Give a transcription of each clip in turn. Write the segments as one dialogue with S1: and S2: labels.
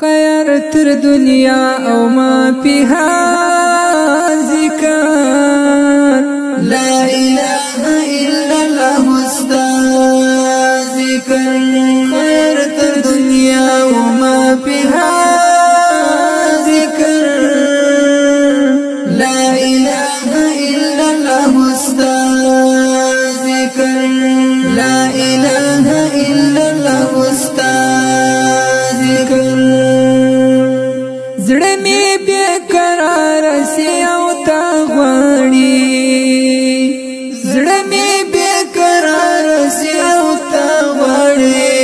S1: قیر تر دنیا او ما فيها ذکر
S2: لا اله الا الله استا ذکر خیر تر دنیا او ما فيها ذکر لا اله الا الله استا ذکر لا اله الا الله استا ذکر
S1: زړه می بے قرار سی او تا غواړي
S2: زړه می بے قرار سی او تا غواړي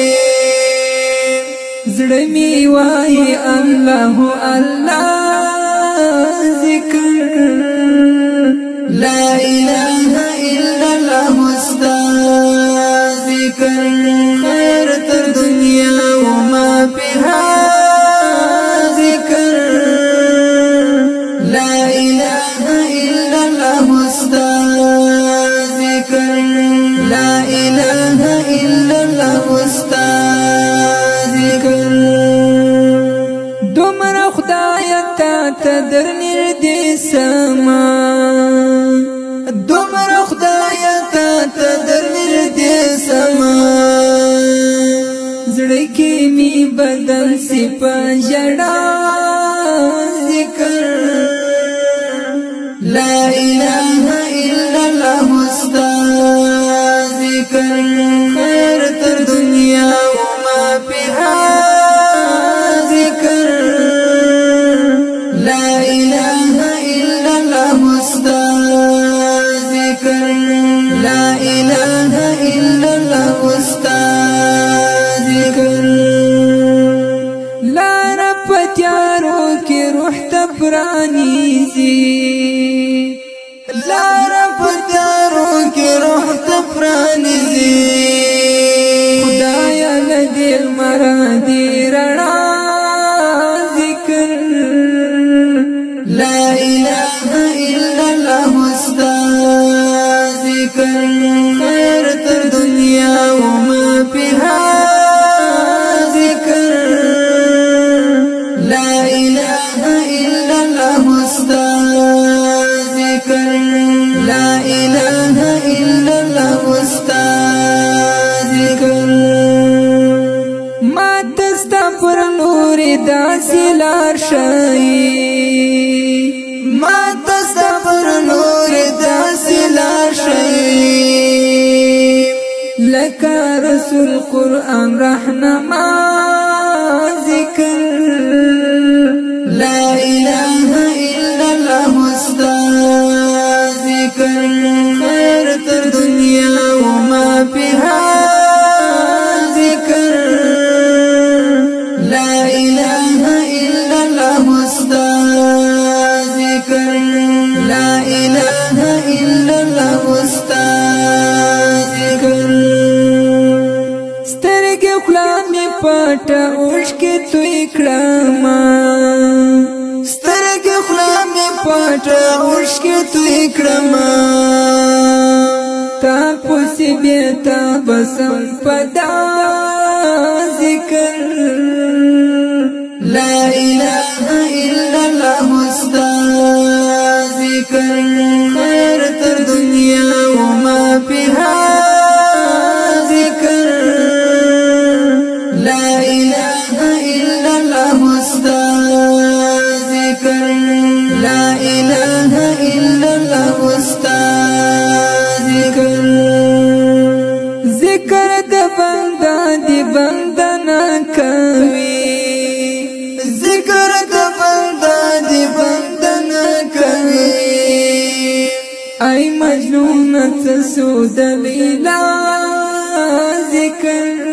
S1: زړه می وای الله الله ذکر
S2: لا اله الا الله استا ذکر خیر تر دنیا و ما فيها ذکر لا اله الا الله استا ذکر لا اله الا الله استا ذکر
S1: دومره خدای ته در نږدې سما
S2: دومره خدای ته در نږدې سما
S1: زړه کې می بدن سی په ژړا
S2: ذکر لا اله الا الله استا ذکر خیر تر دنیا و ما فيها ذکر لا اله الا الله استا ذکر لا اله الا الله استا ذکر
S1: لار پتیارو کې روح تپرانیزي
S2: لار پتیارو کې روح تپرانیزي
S1: خدایا لدل مرادي رڼا ذکر
S2: لا اله الا الله استا ذکر خیر تر دنیا و ما فيها ذکر لا اله الا الله استا ذکر لا اله الا الله استا ذکر
S1: ما تستا پر نور داسې لار شي
S2: ما تستا پر نور داسې لار شي
S1: لکه رسول قرآن رهنما ذکر
S2: لا اله الا الله استا ذکر خیر تر دنیا و ما فيها ذکر لا اله الا الله استا ذکر لا اله الا الله استا ذکر
S1: سترګې خلا می پټه اوښکې توی کړم
S2: سترګې خلا می پټه اوښکې توی کړم
S1: تا پوسی بیتا بسم پدا ذکر
S2: لا اله الا الله استا ذکر خیر تر دنیا و ما فيها ذکر لا اله الا الله استا ذکر لا اله الا الله استا ذکر
S1: ذکر د بندا دی بندنا کوي
S2: ذکر د بندا دی بندنا کوي
S1: ای مجنون تسود لیلا ذکر